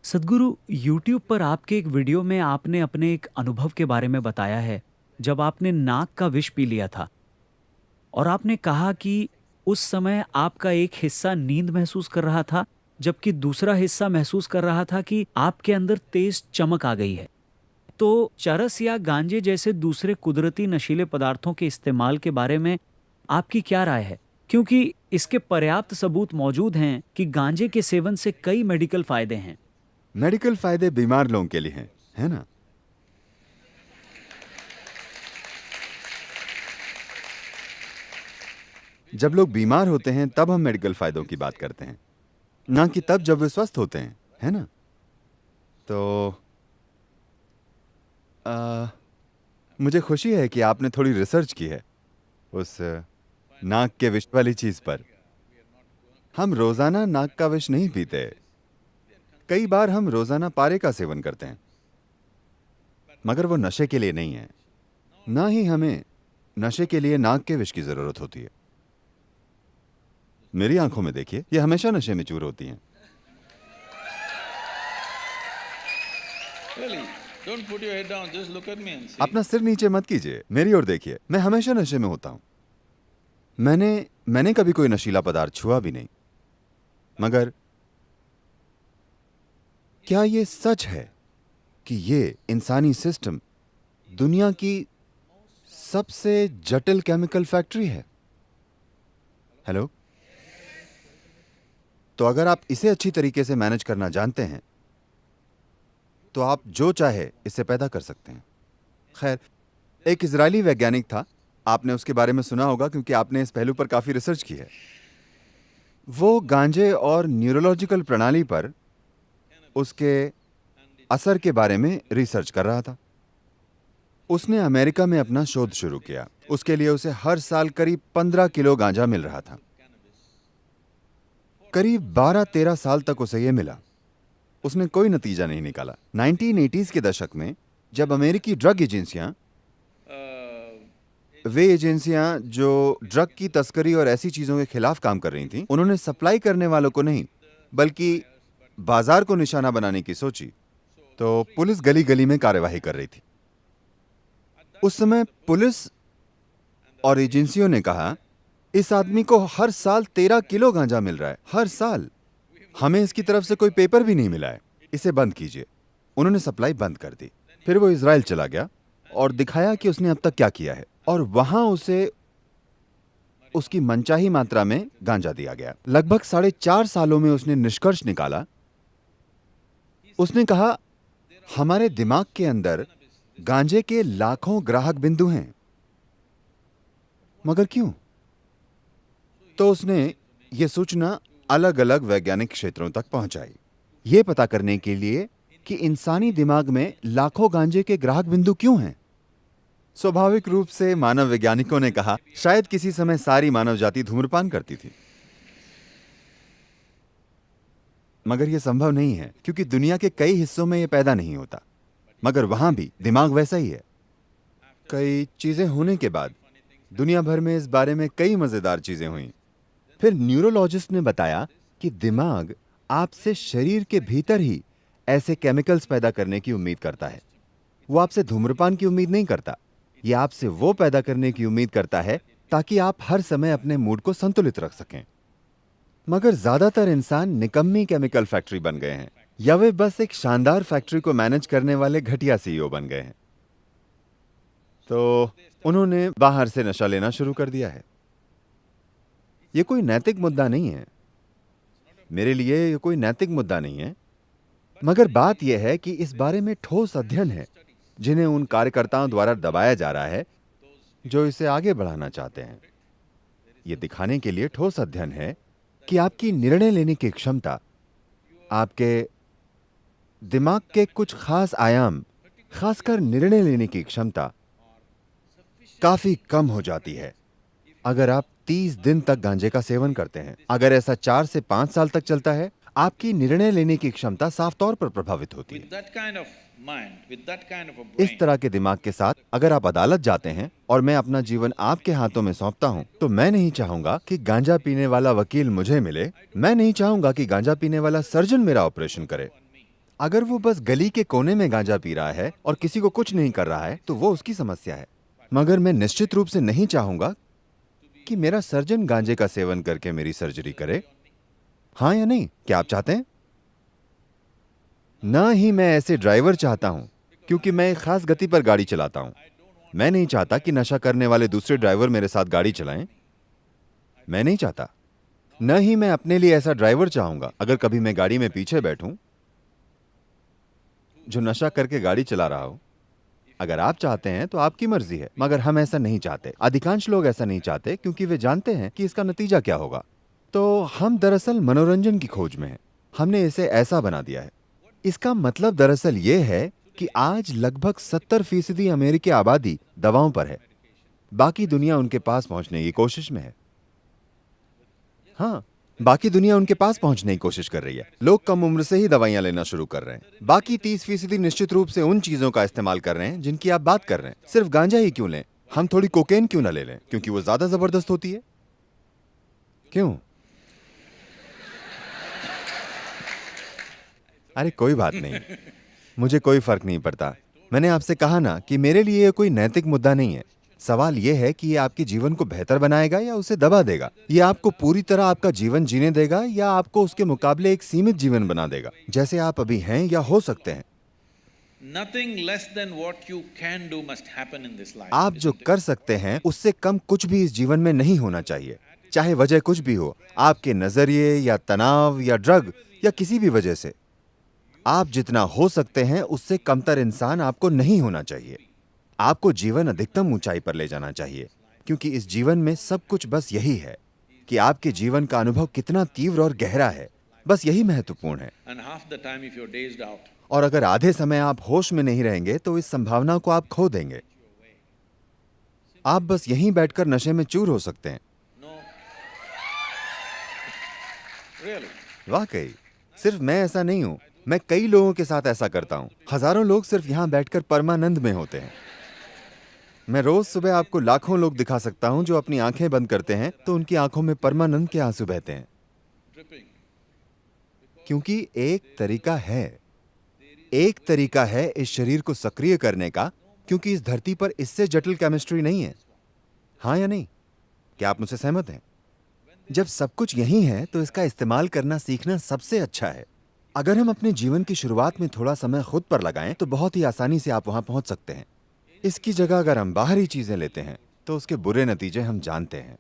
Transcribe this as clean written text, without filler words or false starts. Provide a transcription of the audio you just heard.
सदगुरु, यूट्यूब पर आपके एक वीडियो में आपने अपने एक अनुभव के बारे में बताया है, जब आपने नाक का विष पी लिया था और आपने कहा कि उस समय आपका एक हिस्सा नींद महसूस कर रहा था, जबकि दूसरा हिस्सा महसूस कर रहा था कि आपके अंदर तेज चमक आ गई है। तो चरस या गांजे जैसे दूसरे कुदरती नशीले पदार्थों के इस्तेमाल के बारे में आपकी क्या राय है? क्योंकि इसके पर्याप्त सबूत मौजूद हैं कि गांजे के सेवन से कई मेडिकल फायदे हैं। मेडिकल फायदे बीमार लोगों के लिए हैं, है ना? जब लोग बीमार होते हैं तब हम मेडिकल फायदों की बात करते हैं, ना कि तब जब वे स्वस्थ होते हैं, है ना? तो आ, मुझे खुशी है कि आपने थोड़ी रिसर्च की है उस नाक के विष वाली चीज पर। हम रोजाना नाक का विष नहीं पीते। कई बार हम रोजाना पारे का सेवन करते हैं, मगर वो नशे के लिए नहीं है। ना ही हमें नशे के लिए नाक के विष की जरूरत होती है। मेरी आंखों में देखिए, ये हमेशा नशे में चूर होती हैं। अपना सिर नीचे मत कीजिए, मेरी ओर देखिए। मैं हमेशा नशे में होता हूं। मैंने कभी कोई नशीला पदार्थ छुआ भी नहीं। मगर क्या ये सच है कि ये इंसानी सिस्टम दुनिया की सबसे जटिल केमिकल फैक्ट्री है? हेलो? तो अगर आप इसे अच्छी तरीके से मैनेज करना जानते हैं तो आप जो चाहे इसे पैदा कर सकते हैं। खैर, एक इजरायली वैज्ञानिक था, आपने उसके बारे में सुना होगा क्योंकि आपने इस पहलू पर काफी रिसर्च की है। वो गांजे और न्यूरोलॉजिकल प्रणाली पर उसके असर के बारे में रिसर्च कर रहा था। उसने अमेरिका में अपना शोध शुरू किया। उसके लिए उसे हर साल करीब 15 किलो गांजा मिल रहा था। करीब 12-13 साल तक उसे यह मिला। उसने कोई नतीजा नहीं निकाला। 1980s के दशक में जब अमेरिकी ड्रग एजेंसियां, वे एजेंसियां जो ड्रग की तस्करी और ऐसी चीजों के खिलाफ काम कर रही थीं, उन्होंने सप्लाई करने वालों को नहीं बल्कि बाजार को निशाना बनाने की सोची, तो पुलिस गली गली में कार्यवाही कर रही थी। उस समय पुलिस और एजेंसियों ने कहा, इस आदमी को हर साल 13 किलो गांजा मिल रहा है, हर साल। हमें इसकी तरफ से कोई पेपर भी नहीं मिला है, इसे बंद कीजिए। उन्होंने सप्लाई बंद कर दी। फिर वो इजराइल चला गया और दिखाया कि उसने अब तक क्या किया है, और वहां उसे उसकी मनचाही मात्रा में गांजा दिया गया। लगभग 4.5 सालों में उसने निष्कर्ष निकाला। उसने कहा, हमारे दिमाग के अंदर गांजे के लाखों ग्राहक बिंदु हैं। मगर क्यों? तो उसने ये सूचना अलग अलग वैज्ञानिक क्षेत्रों तक पहुंचाई, ये पता करने के लिए कि इंसानी दिमाग में लाखों गांजे के ग्राहक बिंदु क्यों हैं। स्वाभाविक रूप से मानव वैज्ञानिकों ने कहा, शायद किसी समय सारी मानव जाति धूम्रपान करती थी। मगर यह संभव नहीं है, क्योंकि दुनिया के कई हिस्सों में यह पैदा नहीं होता। मगर वहां भी दिमाग वैसा ही है। कई चीजें होने के बाद दुनिया भर में इस बारे में कई मजेदार चीजें हुई। फिर न्यूरोलॉजिस्ट ने बताया कि दिमाग आपसे शरीर के भीतर ही ऐसे केमिकल्स पैदा करने की उम्मीद करता है। वो आपसे धूम्रपान की उम्मीद नहीं करता। ये आपसे वो पैदा करने की उम्मीद करता है ताकि आप हर समय अपने मूड को संतुलित रख सकें। मगर ज्यादातर इंसान निकम्मी केमिकल फैक्ट्री बन गए हैं, या वे बस एक शानदार फैक्ट्री को मैनेज करने वाले घटिया सीईओ बन गए हैं। तो उन्होंने बाहर से नशा लेना शुरू कर दिया है। यह कोई नैतिक मुद्दा नहीं है, मेरे लिए यह कोई नैतिक मुद्दा नहीं है। मगर बात यह है कि इस बारे में ठोस अध्ययन है जिन्हें उन कार्यकर्ताओं द्वारा दबाया जा रहा है जो इसे आगे बढ़ाना चाहते हैं। यह दिखाने के लिए ठोस अध्ययन है कि आपकी निर्णय लेने की क्षमता, आपके दिमाग के कुछ खास आयाम, खासकर निर्णय लेने की क्षमता काफी कम हो जाती है अगर आप 30 दिन तक गांजे का सेवन करते हैं। अगर ऐसा 4 से 5 साल तक चलता है, आपकी निर्णय लेने की क्षमता साफ तौर पर प्रभावित होती है। इस तरह के दिमाग के साथ अगर आप अदालत जाते हैं और मैं अपना जीवन आपके हाथों में सौंपता हूं, तो मैं नहीं चाहूंगा कि गांजा पीने वाला वकील मुझे मिले। मैं नहीं चाहूंगा कि गांजा पीने वाला सर्जन मेरा ऑपरेशन करे। अगर वो बस गली के कोने में गांजा पी रहा है और किसी को कुछ नहीं कर रहा है तो वो उसकी समस्या है, मगर मैं निश्चित रूप से नहीं चाहूंगा कि मेरा सर्जन गांजे का सेवन करके मेरी सर्जरी करे। हाँ या नहीं, क्या आप चाहते हैं? ना ही मैं ऐसे ड्राइवर चाहता हूं, क्योंकि मैं एक खास गति पर गाड़ी चलाता हूं। मैं नहीं चाहता कि नशा करने वाले दूसरे ड्राइवर मेरे साथ गाड़ी चलाएं। मैं नहीं चाहता। न ही मैं अपने लिए ऐसा ड्राइवर चाहूंगा अगर कभी मैं गाड़ी में पीछे बैठूं जो नशा करके गाड़ी चला रहा हो। अगर आप चाहते हैं तो आपकी मर्जी है, मगर हम ऐसा नहीं चाहते। अधिकांश लोग ऐसा नहीं चाहते क्योंकि वे जानते हैं कि इसका नतीजा क्या होगा। तो हम दरअसल मनोरंजन की खोज में हैं। हमने इसे ऐसा बना दिया है। इसका मतलब दरअसल ये है कि आज लगभग 70% अमेरिकी आबादी दवाओं पर है। बाकी दुनिया उनके पास पहुंचने की कोशिश में है। हाँ, बाकी दुनिया उनके पास पहुंचने की कोशिश कर रही है। लोग कम उम्र से ही दवाइयां लेना शुरू कर रहे हैं। बाकी 30% निश्चित रूप से उन चीजों का इस्तेमाल कर रहे हैं जिनकी आप बात कर रहे हैं। सिर्फ गांजा ही क्यों लें, हम थोड़ी कोकेन क्यों ना ले लें, क्योंकि वो ज्यादा जबरदस्त होती है। क्यों? अरे कोई बात नहीं, मुझे कोई फर्क नहीं पड़ता। मैंने आपसे कहा ना कि मेरे लिए ये कोई नैतिक मुद्दा नहीं है। सवाल यह है कि ये आपके जीवन को बेहतर बनाएगा या उसे दबा देगा। ये आपको पूरी तरह आपका जीवन जीने देगा या आपको उसके मुकाबले एक सीमित जीवन बना देगा, जैसे आप अभी हैं या हो सकते हैं। Nothing less than what you can do must happen in this life. आप जो isn't it? कर सकते हैं उससे कम कुछ भी इस जीवन में नहीं होना चाहिए, चाहे वजह कुछ भी हो, आपके नजरिए या तनाव या ड्रग या किसी भी वजह से। आप जितना हो सकते हैं उससे कमतर इंसान आपको नहीं होना चाहिए। आपको जीवन अधिकतम ऊंचाई पर ले जाना चाहिए, क्योंकि इस जीवन में सब कुछ बस यही है कि आपके जीवन का अनुभव कितना तीव्र और गहरा है। बस यही महत्वपूर्ण है। And half the time, if you're dazed out, और अगर आधे समय आप होश में नहीं रहेंगे तो इस संभावना को आप खो देंगे। आप बस यहीं बैठकर नशे में चूर हो सकते हैं। no. Really? वाकई, सिर्फ मैं ऐसा नहीं हूं, मैं कई लोगों के साथ ऐसा करता हूं। हजारों लोग सिर्फ यहां बैठकर परमानंद में होते हैं। मैं रोज सुबह आपको लाखों लोग दिखा सकता हूं जो अपनी आंखें बंद करते हैं तो उनकी आंखों में परमानंद के आंसू बहते हैं। Dripping. क्योंकि एक तरीका है इस शरीर को सक्रिय करने का, क्योंकि इस धरती पर इससे जटिल केमिस्ट्री नहीं है। हाँ या नहीं, क्या आप मुझसे सहमत हैं? जब सब कुछ यही है तो इसका इस्तेमाल करना सीखना सबसे अच्छा है। अगर हम अपने जीवन की शुरुआत में थोड़ा समय खुद पर लगाएं तो बहुत ही आसानी से आप वहां पहुंच सकते हैं। इसकी जगह अगर हम बाहरी चीजें लेते हैं तो उसके बुरे नतीजे हम जानते हैं।